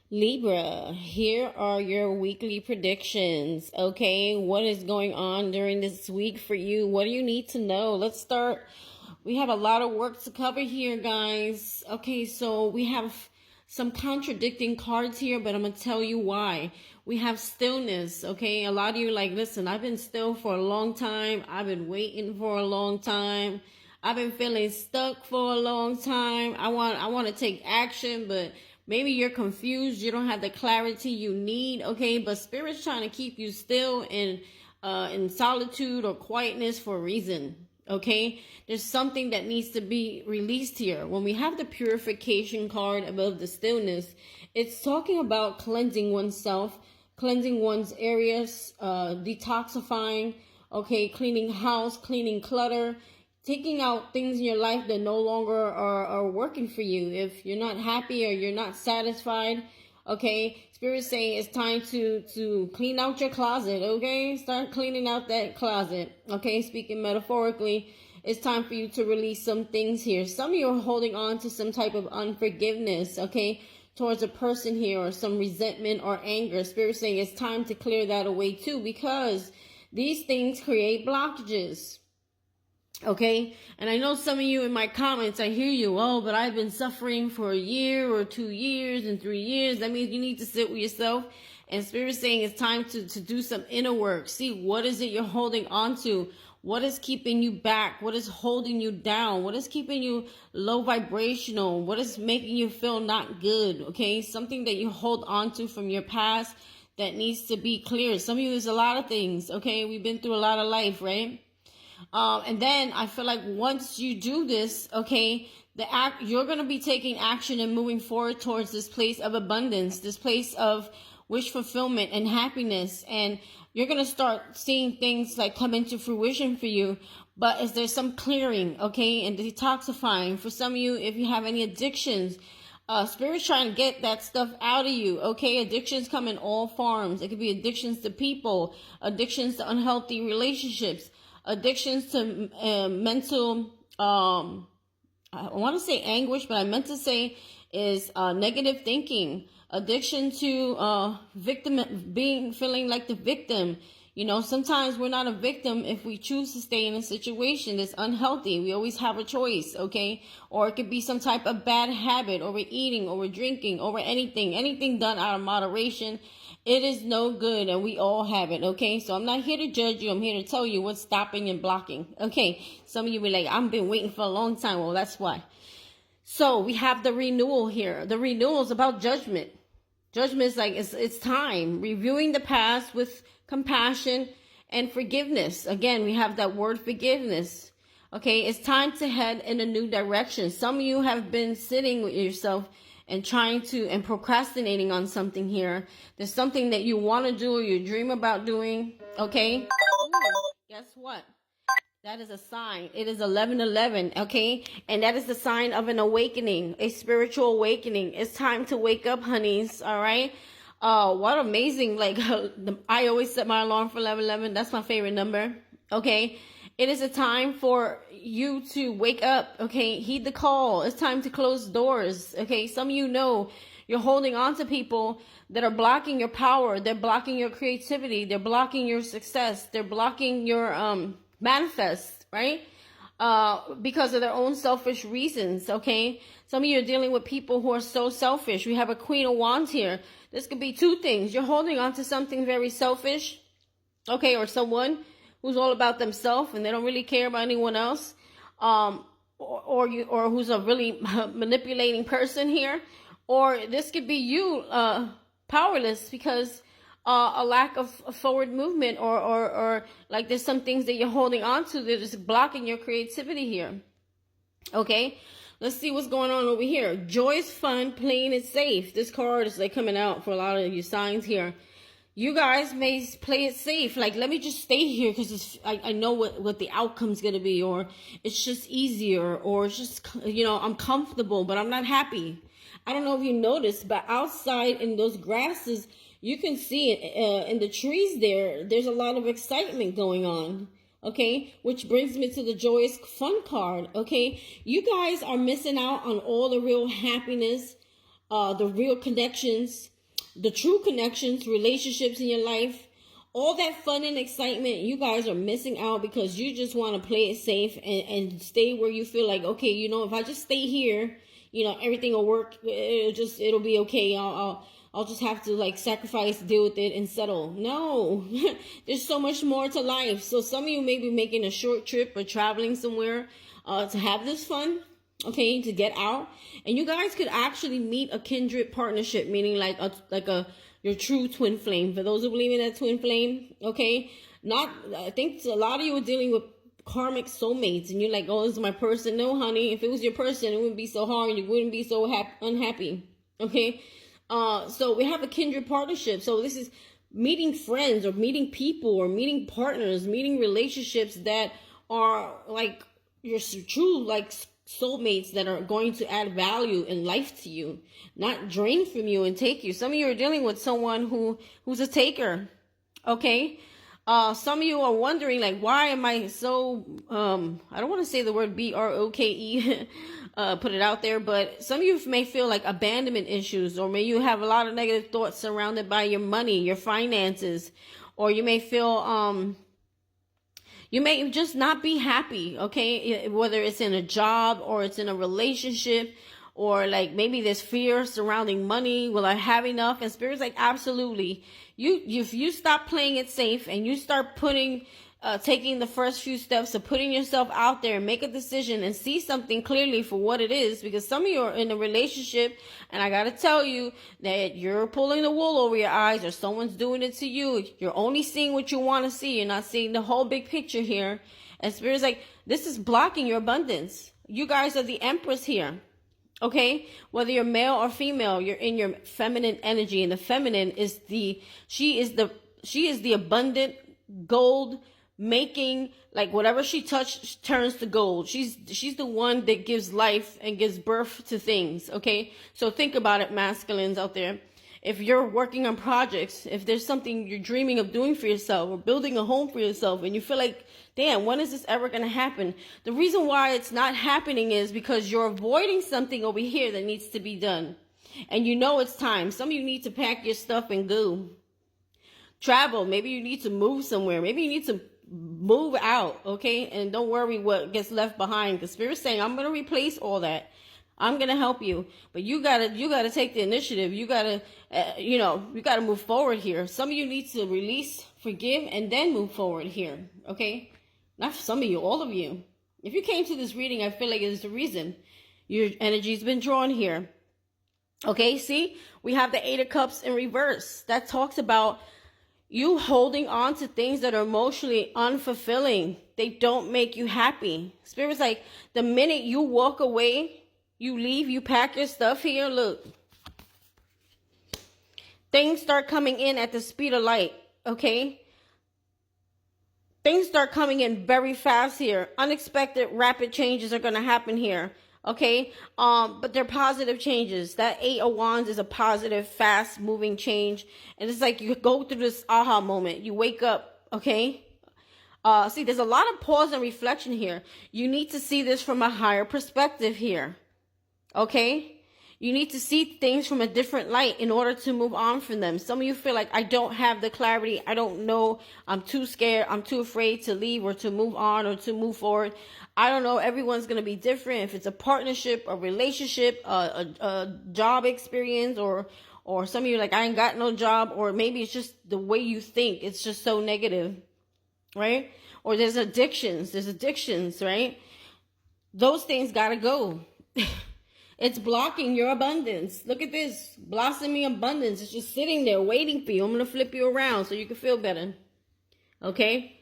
Libra, here are your weekly predictions. Okay, what is going on during this week for you? What do you need to know? Let's start. We have a lot of work to cover here, guys. Okay, so we have some contradicting cards here, but I'm gonna tell you why. We have stillness. Okay, a lot of you are like, listen, I've been still for a long time. I've been waiting for a long time. I've been feeling stuck for a long time. I want to take action, but maybe you're confused. You don't have the clarity you need. Okay, but Spirit's trying to keep you still in solitude or quietness for a reason. Okay, there's something that needs to be released here. When we have the purification card above the stillness, it's talking about cleansing oneself, cleansing one's areas, detoxifying. Okay, cleaning house, cleaning clutter, taking out things in your life that no longer are working for you. If you're not happy or you're not satisfied, okay, Spirit's saying it's time to clean out your closet. Okay, start cleaning out that closet. Okay, speaking metaphorically, it's time for you to release some things here. Some of you are holding on to some type of unforgiveness, okay, towards a person here, or some resentment or anger. Spirit's saying it's time to clear that away too, because these things create blockages. Okay, and I know some of you in my comments, I hear you, oh, but I've been suffering for a year or 2 years and 3 years. That means you need to sit with yourself. And Spirit's saying it's time to do some inner work. See, what is it you're holding on to? What is keeping you back? What is holding you down? What is keeping you low vibrational? What is making you feel not good? Okay, something that you hold on to from your past that needs to be cleared. Some of you, there's a lot of things. Okay, we've been through a lot of life, right? And then I feel like once you do this, okay, you're going to be taking action and moving forward towards this place of abundance, this place of wish fulfillment and happiness. And you're going to start seeing things like come into fruition for you. But is there some clearing, okay, and detoxifying? For some of you, if you have any addictions, Spirit's trying to get that stuff out of you, okay? Addictions come in all forms. It could be addictions to people, addictions to unhealthy relationships, addictions to mental, I want to say anguish, but I meant to say is negative thinking, addiction to feeling like the victim. You know, sometimes we're not a victim if we choose to stay in a situation that's unhealthy. We always have a choice, okay? Or it could be some type of bad habit, overeating, over drinking, over anything done out of moderation. It is no good, and we all have it, okay? So I'm not here to judge you. I'm here to tell you what's stopping and blocking, okay? Some of you be like, I've been waiting for a long time. Well, that's why. So we have the renewal here. The renewal is about judgment. Judgment is like, it's time. Reviewing the past with compassion and forgiveness. Again, we have that word forgiveness. Okay, it's time to head in a new direction. Some of you have been sitting with yourself and and procrastinating on something here. There's something that you want to do or you dream about doing. Okay. Ooh, guess what? That is a sign. It is 11:11, okay? And that is the sign of an awakening, a spiritual awakening. It's time to wake up, honeys, all right? What amazing, like, I always set my alarm for 11:11. That's my favorite number, okay? It is a time for you to wake up, okay? Heed the call. It's time to close doors, okay? Some of you know you're holding on to people that are blocking your power. They're blocking your creativity. They're blocking your success. They're blocking your, manifest, right? Because of their own selfish reasons, okay? Some of you are dealing with people who are so selfish. We have a Queen of Wands here. This could be two things. You're holding on to something very selfish, okay, or someone who's all about themselves and they don't really care about anyone else, or who's a really manipulating person here, or this could be you, powerless because a lack of forward movement, or like there's some things that you're holding on to that is blocking your creativity here. Okay, let's see what's going on over here. Joy is fun, playing is safe. This card is like coming out for a lot of you signs here. You guys may play it safe. Like, let me just stay here because I know what the outcome's going to be, or it's just easier, or it's just, you know, I'm comfortable, but I'm not happy. I don't know if you noticed, but outside in those grasses, you can see it in the trees there. There's a lot of excitement going on. Okay, which brings me to the joyous fun card. Okay, you guys are missing out on all the real happiness, the real connections, the true connections, relationships in your life, all that fun and excitement, you guys are missing out because you just want to play it safe and stay where you feel like, okay, you know, if I just stay here, you know, everything will work. It'll be okay. I'll just have to like sacrifice, deal with it, and settle. No, there's so much more to life. So some of you may be making a short trip or traveling somewhere to have this fun, okay, to get out, and you guys could actually meet a kindred partnership, meaning like your true twin flame. For those who believe in that twin flame, okay, I think a lot of you are dealing with karmic soulmates, and you're like, oh, this is my person. No, honey, if it was your person, it wouldn't be so hard. You wouldn't be so unhappy, okay? So we have a kindred partnership. So this is meeting friends or meeting people or meeting partners, meeting relationships that are like your true like soulmates that are going to add value in life to you, not drain from you and take you. Some of you are dealing with someone who's a taker, okay? Some of you are wondering, like, why am I so, I don't want to say the word BROKE, put it out there, but some of you may feel like abandonment issues, or may you have a lot of negative thoughts surrounded by your money, your finances, or you may feel, you may just not be happy, okay? Whether it's in a job or it's in a relationship, or like maybe there's fear surrounding money. Will I have enough? And Spirit's like, absolutely. If you stop playing it safe and you start taking the first few steps of putting yourself out there and make a decision and see something clearly for what it is, because some of you are in a relationship and I got to tell you that you're pulling the wool over your eyes, or someone's doing it to you. You're only seeing what you want to see. You're not seeing the whole big picture here. And Spirit's like, this is blocking your abundance. You guys are the empress here. Okay, whether you're male or female, you're in your feminine energy, and the feminine is she is the abundant gold making, like whatever she touches turns to gold. She's the one that gives life and gives birth to things. Okay, so think about it, masculines out there. If you're working on projects, if there's something you're dreaming of doing for yourself or building a home for yourself, and you feel like, damn, when is this ever going to happen? The reason why it's not happening is because you're avoiding something over here that needs to be done. And you know it's time. Some of you need to pack your stuff and go. Travel. Maybe you need to move somewhere. Maybe you need to move out, okay? And don't worry what gets left behind. The Spirit's saying, I'm going to replace all that. I'm going to help you. But you gotta take the initiative. You gotta, you gotta move forward here. Some of you need to release, forgive, and then move forward here, okay? Not some of you, all of you. If you came to this reading, I feel like it's the reason your energy's been drawn here. Okay, see? We have the Eight of Cups in reverse. That talks about you holding on to things that are emotionally unfulfilling. They don't make you happy. Spirit's like, the minute you walk away, you leave, you pack your stuff here, look. Things start coming in at the speed of light, okay? Things start coming in very fast here. Unexpected, rapid changes are going to happen here, okay? But they're positive changes. That Eight of Wands is a positive, fast-moving change. And it's like you go through this aha moment. You wake up, okay? See, there's a lot of pause and reflection here. You need to see this from a higher perspective here. Okay? You need to see things from a different light in order to move on from them. Some of you feel like, I don't have the clarity. I don't know. I'm too scared. I'm too afraid to leave or to move on or to move forward. I don't know. Everyone's going to be different. If it's a partnership, a relationship, a job experience, or some of you are like, I ain't got no job, or maybe it's just the way you think. It's just so negative, right? Or there's addictions, right? Those things got to go. It's blocking your abundance. Look at this. Blossoming abundance. It's just sitting there waiting for you. I'm going to flip you around so you can feel better. Okay?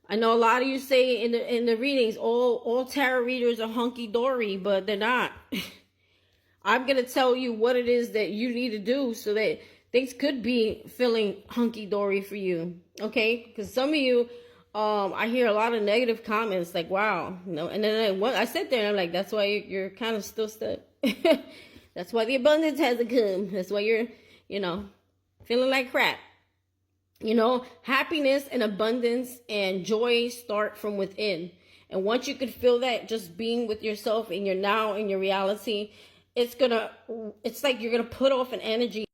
I know a lot of you say in the readings, all tarot readers are hunky-dory, but they're not. I'm going to tell you what it is that you need to do so that things could be feeling hunky-dory for you. Okay? Because some of you, I hear a lot of negative comments like, wow, and then I sit there and I'm like, that's why you're kind of still stuck. That's why the abundance hasn't come. That's why you're, feeling like crap. Happiness and abundance and joy start from within. And once you could feel that, just being with yourself in your now, in your reality, it's like you're going to put off an energy.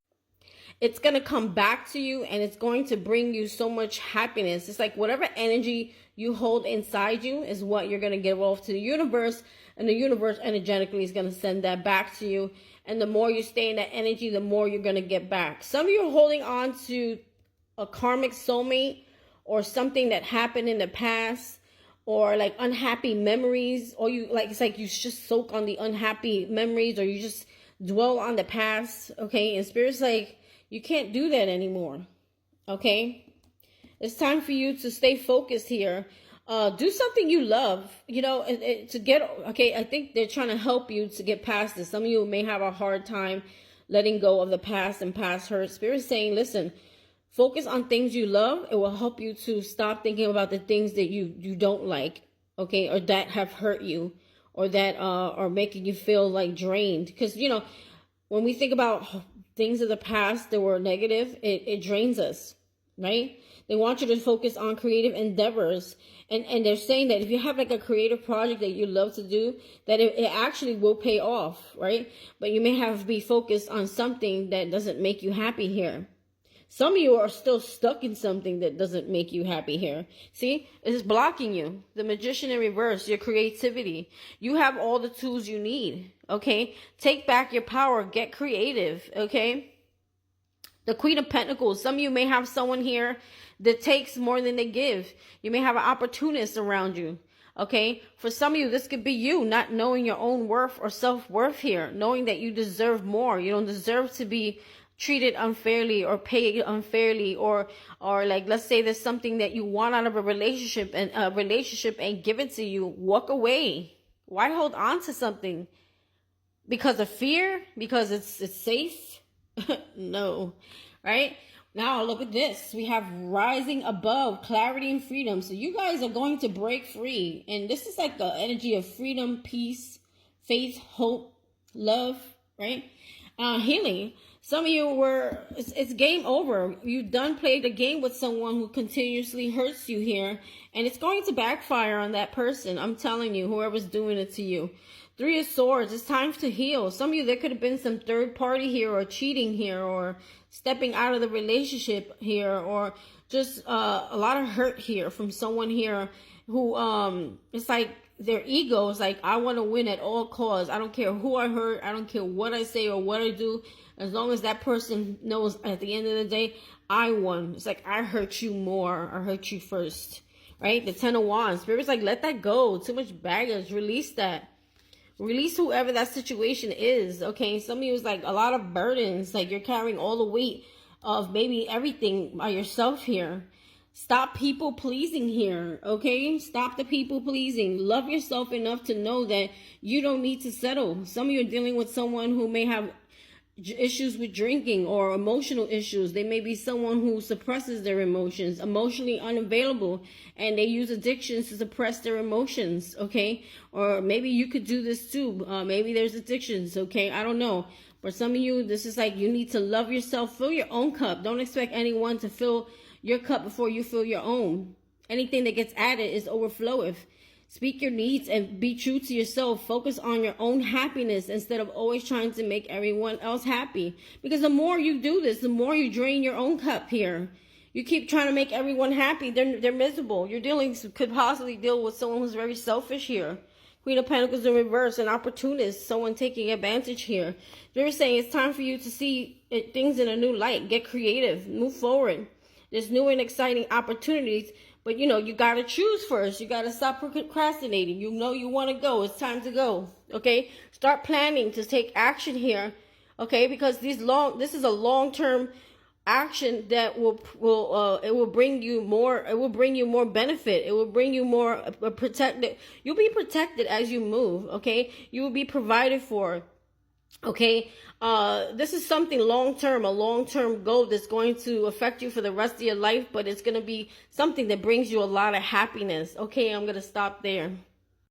it's going to come back to you, and it's going to bring you so much happiness. It's like whatever energy you hold inside you is what you're going to give off to the universe, and the universe energetically is going to send that back to you. And the more you stay in that energy, the more you're going to get back. Some of you are holding on to a karmic soulmate or something that happened in the past, or like unhappy memories, or you like, it's like you just soak on the unhappy memories, or you just dwell on the past. Okay, and Spirit's like, you can't do that anymore. Okay, it's time for you to stay focused here. Do something you love, you know, to get, okay, I think they're trying to help you to get past this. Some of you may have a hard time letting go of the past and past hurt. Spirit's saying, listen, focus on things you love. It will help you to stop thinking about the things that you don't like, okay, or that have hurt you, or that are making you feel like drained. Because, you know, when we think about things of the past that were negative, it drains us, right? They want you to focus on creative endeavors. And they're saying that if you have like a creative project that you love to do, that it actually will pay off, right? But you may have to be focused on something that doesn't make you happy here. Some of you are still stuck in something that doesn't make you happy here. See, it's blocking you. The Magician in reverse, your creativity. You have all the tools you need, okay? Take back your power. Get creative, okay? The Queen of Pentacles. Some of you may have someone here that takes more than they give. You may have an opportunist around you, okay? For some of you, this could be you not knowing your own worth or self-worth here, knowing that you deserve more. You don't deserve to be treated unfairly or paid unfairly, or like, let's say there's something that you want out of a relationship, and a relationship ain't given to you. Walk away. Why hold on to something? Because of fear? Because it's safe? No, right? Now look at this. We have rising above, clarity and freedom. So you guys are going to break free, and this is like the energy of freedom, peace, faith, hope, love, right? Healing. Some of you it's game over. You've done played a game with someone who continuously hurts you here, and it's going to backfire on that person. I'm telling you, whoever's doing it to you. 3 of Swords, it's time to heal. Some of you, there could have been some third party here, or cheating here, or stepping out of the relationship here, or just a lot of hurt here from someone here who, it's like their ego is like, I want to win at all costs. I don't care who I hurt. I don't care what I say or what I do. As long as that person knows at the end of the day, I won. It's like, I hurt you more. I hurt you first, right? The 10 of Wands. Spirit's like, let that go. Too much baggage. Release that. Release whoever that situation is, okay? Some of you is like a lot of burdens. Like you're carrying all the weight of maybe everything by yourself here. Stop people pleasing here, okay? Stop the people pleasing. Love yourself enough to know that you don't need to settle. Some of you are dealing with someone who may have issues with drinking or emotional issues. They may be someone who suppresses their emotions, emotionally unavailable, and they use addictions to suppress their emotions, okay? Or maybe you could do this too. Maybe there's addictions, okay? I don't know. For some of you, this is like, you need to love yourself. Fill your own cup. Don't expect anyone to fill your cup before you fill your own. Anything that gets added is overfloweth. Speak your needs and be true to yourself. Focus on your own happiness instead of always trying to make everyone else happy. Because the more you do this, the more you drain your own cup here. You keep trying to make everyone happy. They're miserable. Could possibly deal with someone who's very selfish here. Queen of Pentacles in reverse, an opportunist, someone taking advantage here. They're saying it's time for you to see things in a new light. Get creative. Move forward. There's new and exciting opportunities. But, you know, you got to choose first. You got to stop procrastinating. You know you want to go. It's time to go. Okay? Start planning to take action here. Okay? Because this is a long-term action that will bring you more. It will bring you more benefit. It will bring you more protected. You'll be protected as you move. Okay? You will be provided for. Okay, this is something long-term, a long-term goal that's going to affect you for the rest of your life, but it's going to be something that brings you a lot of happiness. Okay, I'm going to stop there.